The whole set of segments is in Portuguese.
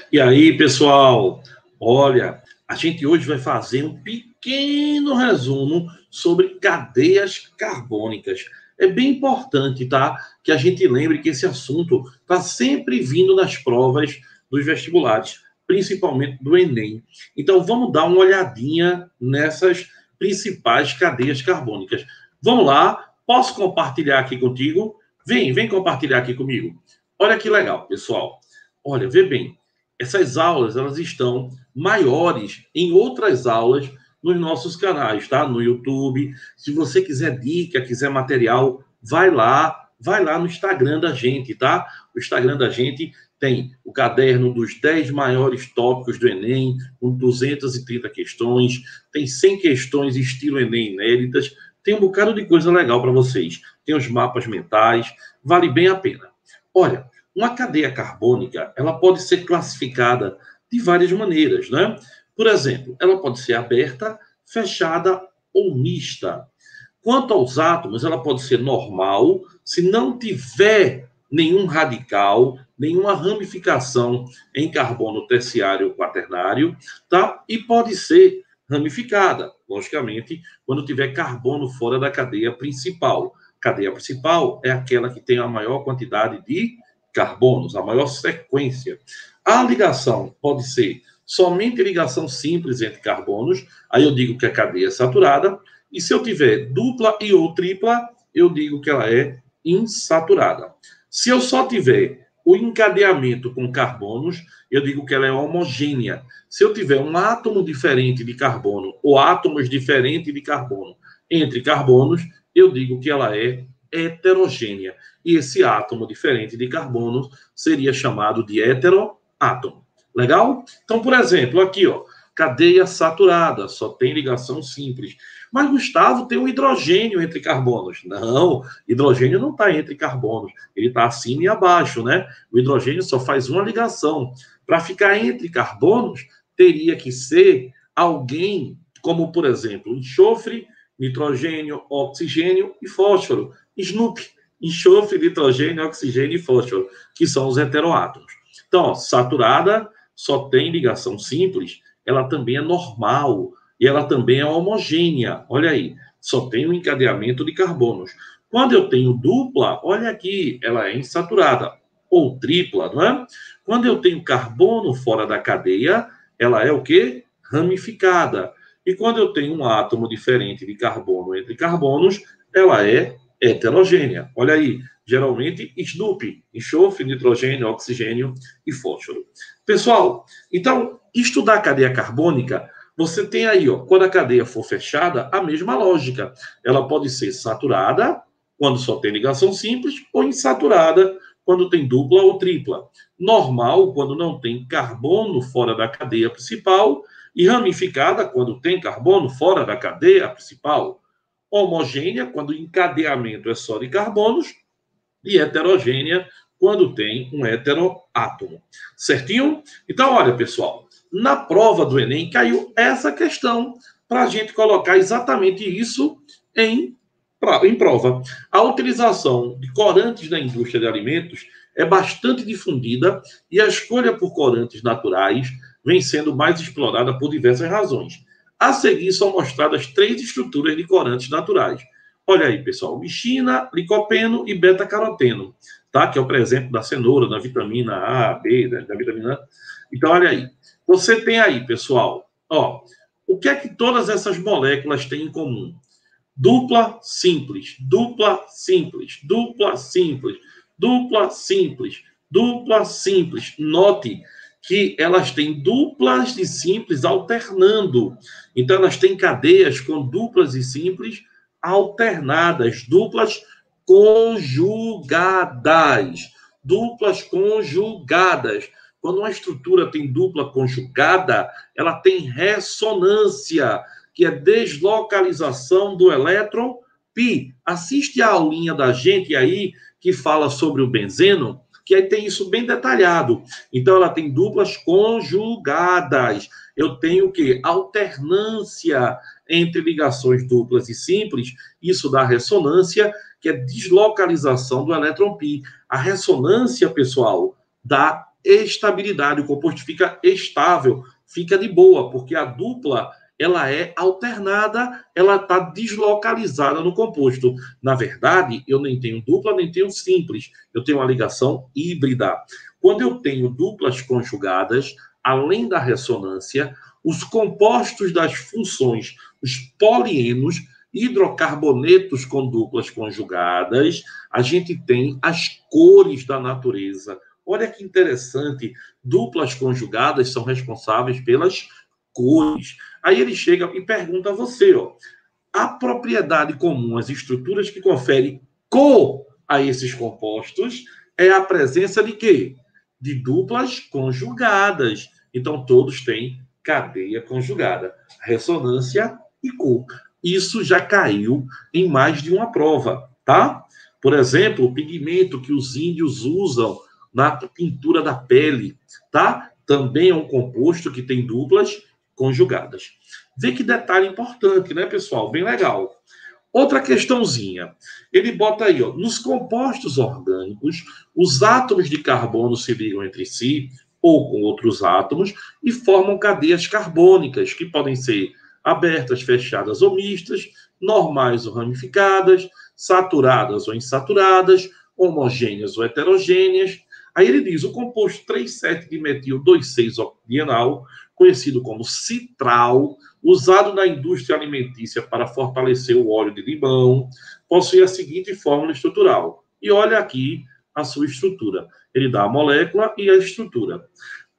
E aí, pessoal? Olha, a gente hoje vai fazer um pequeno resumo sobre cadeias carbônicas. É bem importante, tá? Que a gente lembre que esse assunto está sempre vindo nas provas dos vestibulares, principalmente do Enem. Então, vamos dar uma olhadinha nessas principais cadeias carbônicas. Vamos lá? Posso compartilhar aqui contigo? Vem compartilhar aqui comigo. Olha que legal, pessoal. Olha, vê bem. Essas aulas, elas estão maiores em outras aulas nos nossos canais, tá? No YouTube. Se você quiser dica, quiser material, vai lá no Instagram da gente, tá? O Instagram da gente tem o caderno dos 10 maiores tópicos do Enem, com 230 questões, tem 100 questões estilo Enem inéditas, tem um bocado de coisa legal para vocês. Tem os mapas mentais, vale bem a pena. Olha, uma cadeia carbônica, ela pode ser classificada de várias maneiras, né? Por exemplo, ela pode ser aberta, fechada ou mista. Quanto aos átomos, ela pode ser normal, se não tiver nenhum radical, nenhuma ramificação em carbono terciário ou quaternário, tá? E pode ser ramificada, logicamente, quando tiver carbono fora da cadeia principal. Cadeia principal é aquela que tem a maior quantidade de carbonos, a maior sequência. A ligação pode ser somente ligação simples entre carbonos, aí eu digo que a cadeia é saturada, e se eu tiver dupla e ou tripla, eu digo que ela é insaturada. Se eu só tiver o encadeamento com carbonos, eu digo que ela é homogênea. Se eu tiver um átomo diferente de carbono ou átomos diferentes de carbono entre carbonos, eu digo que ela é heterogênea. E esse átomo diferente de carbono seria chamado de heteroátomo. Legal? Então, por exemplo, aqui, ó, cadeia saturada, só tem ligação simples. Mas, Gustavo, tem um hidrogênio entre carbonos. Não, hidrogênio não está entre carbonos. Ele está acima e abaixo, né? O hidrogênio só faz uma ligação. Para ficar entre carbonos, teria que ser alguém, como, por exemplo, enxofre, nitrogênio, oxigênio e fósforo. SNUP, enxofre, nitrogênio, oxigênio e fósforo, que são os heteroátomos. Então, ó, saturada só tem ligação simples, ela também é normal e ela também é homogênea. Olha aí, só tem um encadeamento de carbonos. Quando eu tenho dupla, olha aqui, ela é insaturada, ou tripla, não é? Quando eu tenho carbono fora da cadeia, ela é o quê? Ramificada. E quando eu tenho um átomo diferente de carbono entre carbonos, ela é heterogênea. Olha aí, geralmente SNUP, enxofre, nitrogênio, oxigênio e fósforo. Pessoal, então, estudar a cadeia carbônica, você tem aí, ó, quando a cadeia for fechada, a mesma lógica. Ela pode ser saturada, quando só tem ligação simples, ou insaturada, quando tem dupla ou tripla. Normal, quando não tem carbono fora da cadeia principal, e ramificada, quando tem carbono fora da cadeia principal. Homogênea, quando o encadeamento é só de carbonos, e heterogênea, quando tem um heteroátomo. Certinho? Então, olha, pessoal, na prova do Enem caiu essa questão para a gente colocar exatamente isso em prova. A utilização de corantes na indústria de alimentos é bastante difundida e a escolha por corantes naturais vem sendo mais explorada por diversas razões. A seguir são mostradas 3 estruturas de corantes naturais. Olha aí, pessoal, bichina, licopeno e beta-caroteno, tá? Que é o exemplo da cenoura, da vitamina A, B, da vitamina A. Então, olha aí. Você tem aí, pessoal, ó, o que é que todas essas moléculas têm em comum? Dupla simples, dupla simples, dupla simples, dupla simples, dupla simples. Note que elas têm duplas e simples alternando. Então, elas têm cadeias com duplas e simples alternadas, duplas conjugadas. Duplas conjugadas. Quando uma estrutura tem dupla conjugada, ela tem ressonância, que é deslocalização do elétron π. Assiste a aulinha da gente aí, que fala sobre o benzeno, que aí tem isso bem detalhado. Então, ela tem duplas conjugadas. Eu tenho o quê? Alternância entre ligações duplas e simples. Isso dá ressonância, que é deslocalização do elétron π. A ressonância, pessoal, dá estabilidade, o composto fica estável, fica de boa, porque a dupla ela é alternada, ela está deslocalizada no composto. Na verdade, eu nem tenho dupla, nem tenho simples. Eu tenho uma ligação híbrida. Quando eu tenho duplas conjugadas, além da ressonância, os compostos das funções, os polienos, hidrocarbonetos com duplas conjugadas, a gente tem as cores da natureza. Olha que interessante, duplas conjugadas são responsáveis pelas cores. Aí ele chega e pergunta a você, ó, a propriedade comum, as estruturas que conferem cor a esses compostos é a presença de quê? De duplas conjugadas. Então, todos têm cadeia conjugada, ressonância e cor. Isso já caiu em mais de uma prova, tá? Por exemplo, o pigmento que os índios usam na pintura da pele, tá? Também é um composto que tem duplas conjugadas. Vê que detalhe importante, né, pessoal? Bem legal. Outra questãozinha. Ele bota aí, ó, nos compostos orgânicos, os átomos de carbono se ligam entre si ou com outros átomos e formam cadeias carbônicas, que podem ser abertas, fechadas ou mistas, normais ou ramificadas, saturadas ou insaturadas, homogêneas ou heterogêneas. Aí ele diz, o composto 3,7-dimetil-2,6-octanol, conhecido como citral, usado na indústria alimentícia para fortalecer o óleo de limão, possui a seguinte fórmula estrutural. E olha aqui a sua estrutura. Ele dá a molécula e a estrutura.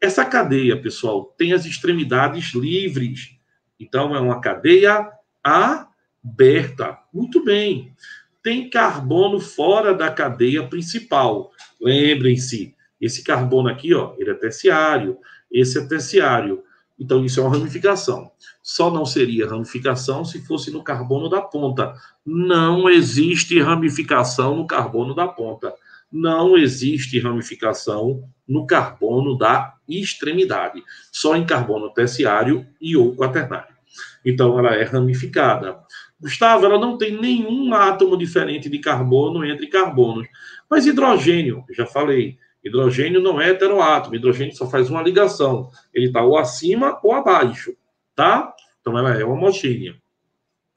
Essa cadeia, pessoal, tem as extremidades livres. Então, é uma cadeia aberta. Muito bem. Tem carbono fora da cadeia principal. Lembrem-se, esse carbono aqui, ó, ele é terciário. Esse é terciário. Então, isso é uma ramificação. Só não seria ramificação se fosse no carbono da ponta. Não existe ramificação no carbono da ponta. Não existe ramificação no carbono da extremidade. Só em carbono terciário e ou quaternário. Então, ela é ramificada. Gustavo, ela não tem nenhum átomo diferente de carbono entre carbonos. Mas hidrogênio, já falei, hidrogênio não é heteroátomo, hidrogênio só faz uma ligação. Ele está ou acima ou abaixo, tá? Então, ela é homogênea.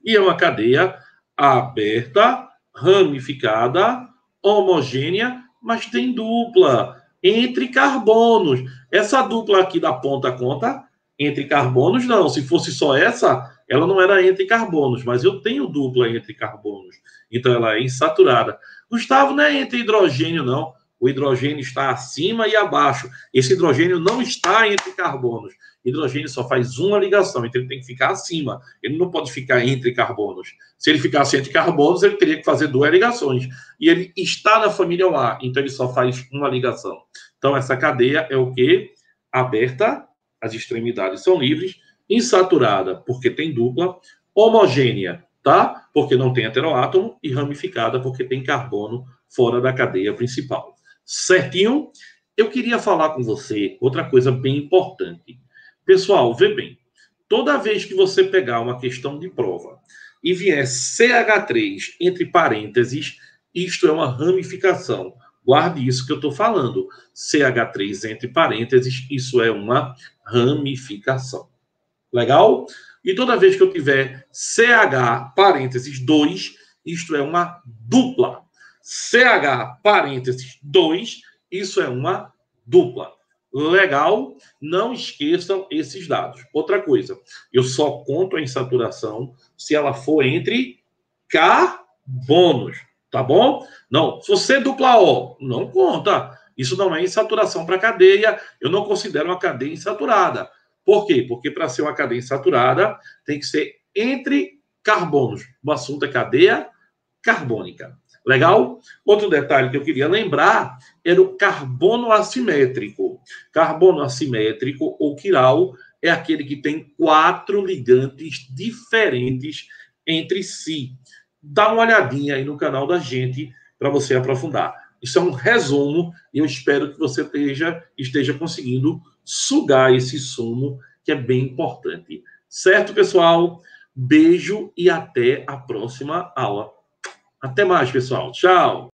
E é uma cadeia aberta, ramificada, homogênea, mas tem dupla entre carbonos. Essa dupla aqui da ponta conta entre carbonos, não. Se fosse só essa, ela não era entre carbonos, mas eu tenho dupla entre carbonos. Então, ela é insaturada. Gustavo, não é entre hidrogênio, não. O hidrogênio está acima e abaixo. Esse hidrogênio não está entre carbonos. Hidrogênio só faz uma ligação, então ele tem que ficar acima. Ele não pode ficar entre carbonos. Se ele ficasse entre carbonos, ele teria que fazer duas ligações. E ele está na família A, então ele só faz uma ligação. Então, essa cadeia é o quê? Aberta, as extremidades são livres, insaturada, porque tem dupla, homogênea, tá? Porque não tem heteroátomo, e ramificada, porque tem carbono fora da cadeia principal. Certinho? Eu queria falar com você outra coisa bem importante. Pessoal, vê bem. Toda vez que você pegar uma questão de prova e vier CH3 entre parênteses, isto é uma ramificação. Guarde isso que eu estou falando. CH3 entre parênteses, isso é uma ramificação. Legal? E toda vez que eu tiver CH parênteses 2, isto é uma dupla. CH parênteses 2, isso é uma dupla. Legal? Não esqueçam esses dados. Outra coisa, eu só conto a insaturação se ela for entre carbonos, tá bom? Não, se você dupla O, não conta. Isso não é insaturação para cadeia, eu não considero uma cadeia insaturada. Por quê? Porque para ser uma cadeia insaturada, tem que ser entre carbonos. O assunto é cadeia carbônica. Legal? Outro detalhe que eu queria lembrar era o carbono assimétrico. Carbono assimétrico, ou quiral, é aquele que tem 4 ligantes diferentes entre si. Dá uma olhadinha aí no canal da gente para você aprofundar. Isso é um resumo e eu espero que você esteja conseguindo sugar esse sumo, que é bem importante. Certo, pessoal? Beijo e até a próxima aula. Até mais, pessoal. Tchau!